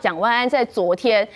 蒋万安在昨天，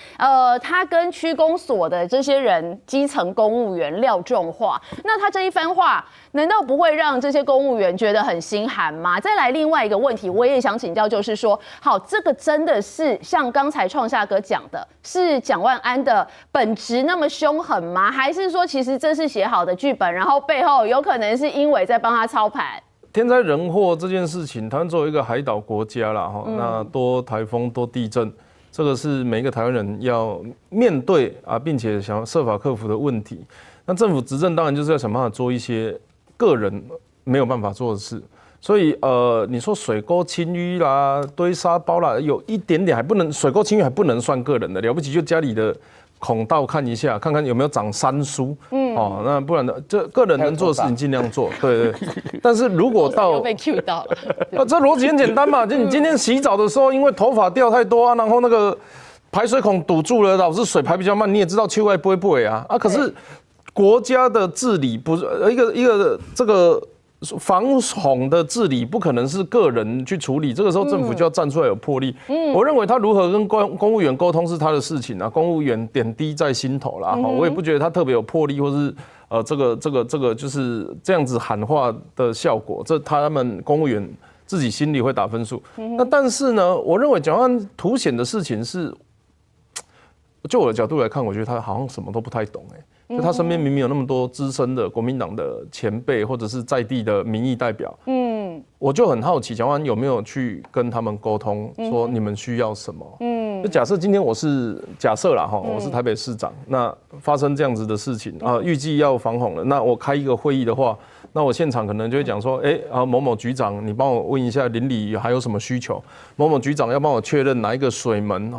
他跟区公所的这些人，基层公务员撂重话，那他这一番话，难道不会让这些公务员觉得很心寒吗？再来另外一个问题，我也想请教，就是说，好，这个真的是像刚才创夏哥讲的，是蒋万安的本质那么凶狠吗？还是说，其实这是写好的剧本，然后背后有可能是英伟在帮他操盘？天灾人祸这件事情，台湾作为一个海岛国家啦，那多台风多地震。这个是每一个台湾人要面对啊，并且想要设法克服的问题。那政府执政当然就是要想办法做一些个人没有办法做的事。所以你说水沟清淤啦、堆沙包啦，有一点点还不能，水沟清淤还不能算个人的，了不起就家里的孔道看一下，看看有没有长山苏。那不然的，这个人能做的事情尽量做，对。但是如果到被 Q 到了，这逻辑很简单嘛，就你今天洗澡的时候，因为头发掉太多啊，然后那个排水孔堵住了，导致水排比较慢，你也知道秋外不会啊，可是国家的治理不是一个这个。防洪的治理不可能是个人去处理，这个时候政府就要站出来有魄力。我认为他如何跟公务员沟通是他的事情啊，公务员点滴在心头啦。我也不觉得他特别有魄力，或是这个就是这样子喊话的效果，这他们公务员自己心里会打分数。那但是呢，我认为蒋万安凸显的事情是，就我的角度来看，我觉得他好像什么都不太懂就他身边明明有那么多资深的国民党的前辈，或者是在地的民意代表，我就很好奇蒋万安有没有去跟他们沟通，说你们需要什么？就假设今天我是假设啦我是台北市长，那发生这样子的事情预计要防洪了，那我开一个会议的话，那我现场可能就会讲说，某某局长，你帮我问一下邻里还有什么需求？某某局长要帮我确认哪一个水门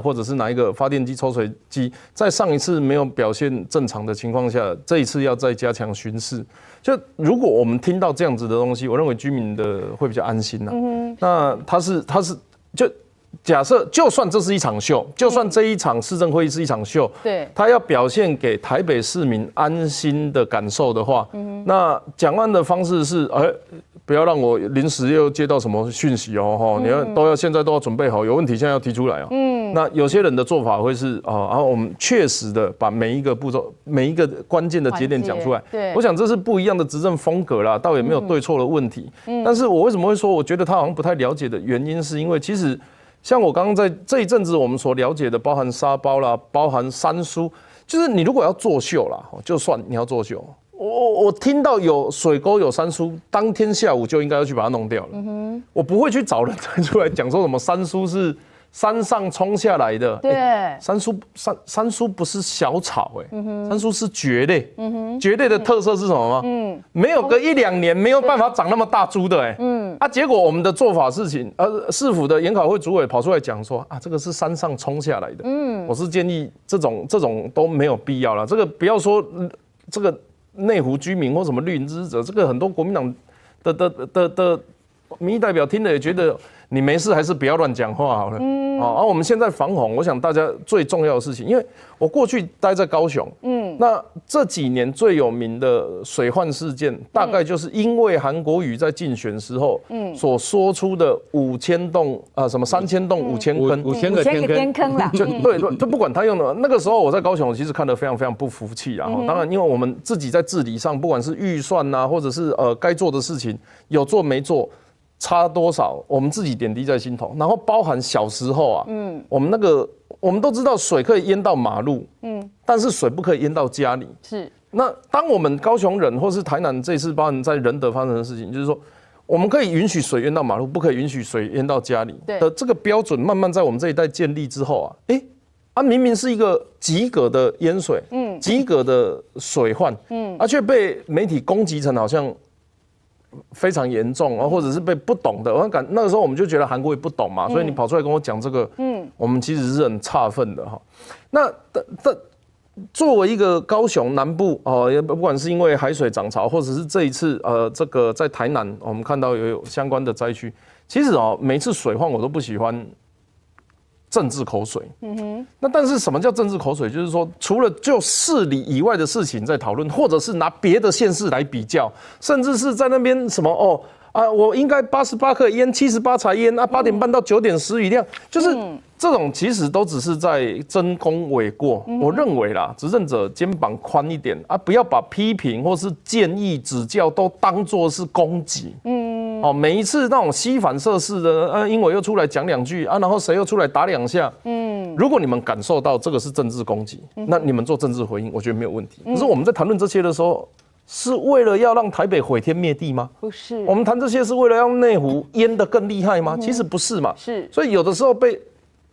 或者是哪一个发电机、抽水机，在上一次没有表现正常的情况下，这一次要再加强巡视。就如果我们听到这样子的东西，我认为居民的会比较安心那他是就。假设就算这是一场秀，就算这一场市政会议是一场秀，对，他要表现给台北市民安心的感受的话，那蒋万的方式是，不要让我临时又接到什么讯息你要现在都要准备好，有问题现在要提出来那有些人的做法会是然后我们确实的把每一个步骤、每一个关键的节点讲出来。对，我想这是不一样的执政风格啦，倒也没有对错的问题。但是我为什么会说，我觉得他好像不太了解的原因，是因为其实。像我刚刚在这一阵子我们所了解的，包含沙包啦，包含山苏，就是你如果要作秀啦，就算你要作秀，我听到有水沟有山苏，当天下午就应该要去把它弄掉了。我不会去找人站出来讲说什么山苏是山上冲下来的。对，山苏不是小草山苏是蕨类。蕨类的特色是什么吗？没有个1-2年没有办法长那么大株的结果我们的做法事情，市府的研考会主委跑出来讲说这个是山上冲下来的。我是建议这种都没有必要了。这个不要说这个内湖居民或什么绿营支持者，这个很多国民党的民意代表听了也觉得你没事还是不要乱讲话好了。我们现在防洪，我想大家最重要的事情，因为我过去待在高雄，那这几年最有名的水患事件，大概就是因为韩国瑜在竞选时候，所说出的5000栋什么3000栋5000坑，5000个天坑啦，就不管他用的，那个时候我在高雄，其实看得非常非常不服气啦。当然，因为我们自己在治理上，不管是预算或者是该做的事情有做没做。差多少，我们自己点滴在心头。然后包含小时候我们都知道水可以淹到马路，但是水不可以淹到家里。是。那当我们高雄人或是台南这次包含在仁德发生的事情，就是说，我们可以允许水淹到马路，不可以允许水淹到家里的这个标准，慢慢在我们这一代建立之后明明是一个及格的淹水，及格的水患，却被媒体攻击成好像。非常严重或者是被不懂的，那个时候我们就觉得韩国也不懂嘛，所以你跑出来跟我讲这个，我们其实是很诧愤的那作为一个高雄南部不管是因为海水涨潮，或者是这一次这个在台南我们看到有相关的灾区，其实每一次水患我都不喜欢。政治口水，那但是什么叫政治口水？就是说，除了就市里以外的事情在讨论，或者是拿别的县市来比较，甚至是在那边什么我应该88克腌，78才腌啊，8点半到9点10雨量，就是这种其实都只是在争功诿过。我认为啦，执政者肩膀宽一点啊，不要把批评或是建议指教都当作是攻击。每一次那种吸反射式的，英伟又出来讲2句啊，然后谁又出来打2下。如果你们感受到这个是政治攻击，那你们做政治回应，我觉得没有问题。可是我们在谈论这些的时候，是为了要让台北毁天灭地吗？不是。我们谈这些是为了让内湖淹得更厉害吗？其实不是嘛。是。所以有的时候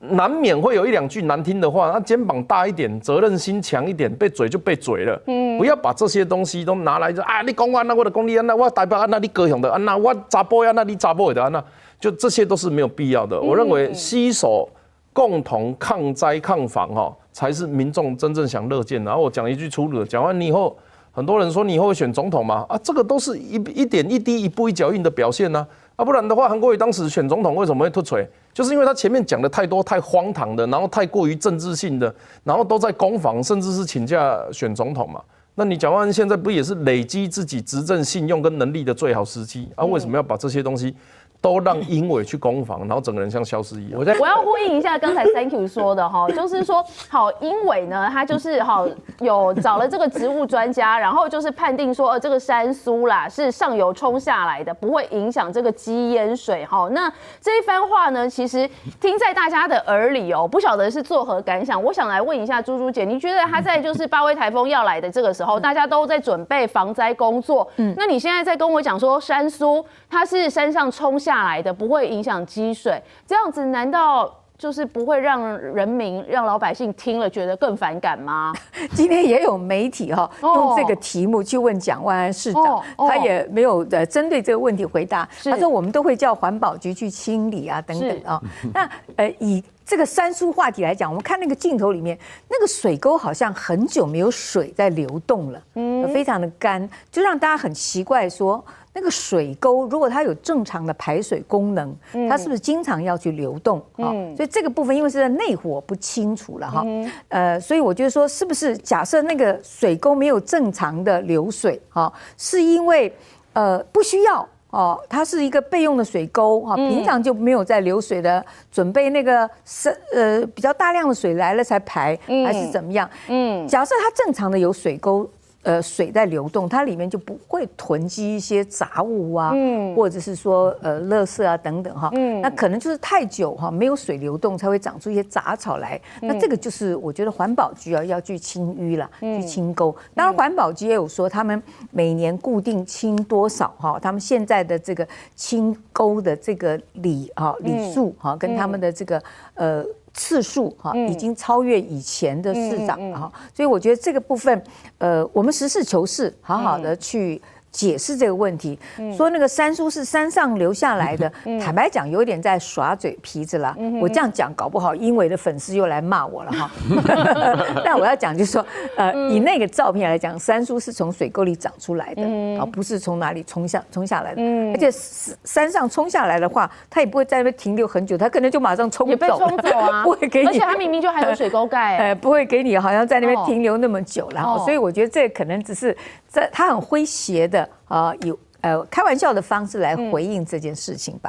难免会有1、2句难听的话，那肩膀大一点，责任心强一点，被嘴就被嘴了。不要把这些东西都拿来你讲我那我的讲你那我台北那你高雄的那我查甫那你查甫的那，就这些都是没有必要的。我认为携手共同抗灾抗防才是民众真正想乐见的。然后我讲一句粗鲁的，讲完你以后，很多人说你以后会选总统吗？这个都是一点一滴、一步一脚印的表现呢。不然的话，韩国瑜当时选总统为什么会突锤？就是因为他前面讲的太多太荒唐的，然后太过于政治性的，然后都在攻防，甚至是请假选总统嘛。那你蒋万安现在不也是累积自己执政信用跟能力的最好时机为什么要把这些东西都让英伟去攻防，然后整个人像消失一样？我要呼应一下刚才 Thank you 说的就是说，好，英伟呢，他就是有找了这个植物专家，然后就是判定说，这个山苏啦是上游冲下来的，不会影响这个基淹水那这一番话呢，其实听在大家的耳里不晓得是作何感想。我想来问一下朱朱姐，你觉得他在就是8威台风要来的这个时候，大家都在准备防灾工作，那你现在在跟我讲说山苏它是山上冲下来的，不会影响积水，这样子难道就是不会让人民、让老百姓听了觉得更反感吗？今天也有媒体用这个题目去问蒋万安市长，他也没有针对这个问题回答。他说我们都会叫环保局去清理啊等等那以这个山苏话题来讲，我们看那个镜头里面，那个水沟好像很久没有水在流动了，非常的干，就让大家很奇怪说。那个水沟，如果它有正常的排水功能，它是不是经常要去流动所以这个部分因为是在内湖，我不清楚了所以我觉得说，是不是假设那个水沟没有正常的流水是因为不需要它是一个备用的水沟平常就没有在流水的，准备那个比较大量的水来了才排，还是怎么样？假设它正常的有水沟。水在流动，它里面就不会囤积一些杂物或者是说垃圾等等那可能就是太久没有水流动，才会长出一些杂草来。那这个就是我觉得环保局要去清淤了，去清沟。当然环保局也有说，他们每年固定清多少他们现在的这个清沟的这个里数跟他们的这个次数已经超越以前的市长了所以我觉得这个部分我们实事求是，好好的去解释这个问题，说那个山苏是山上流下来的，坦白讲有点在耍嘴皮子啦。我这样讲搞不好英伟的粉丝又来骂我了但我要讲就是说以那个照片来讲，山苏是从水沟里长出来的不是从哪里冲下来的而且山上冲下来的话，它也不会在那边停留很久，它可能就马上冲走，也被冲走不会给你，而且它明明就还有水沟盖不会给你好像在那边停留那么久然后所以我觉得这可能只是它很诙谐的有开玩笑的方式来回应这件事情吧。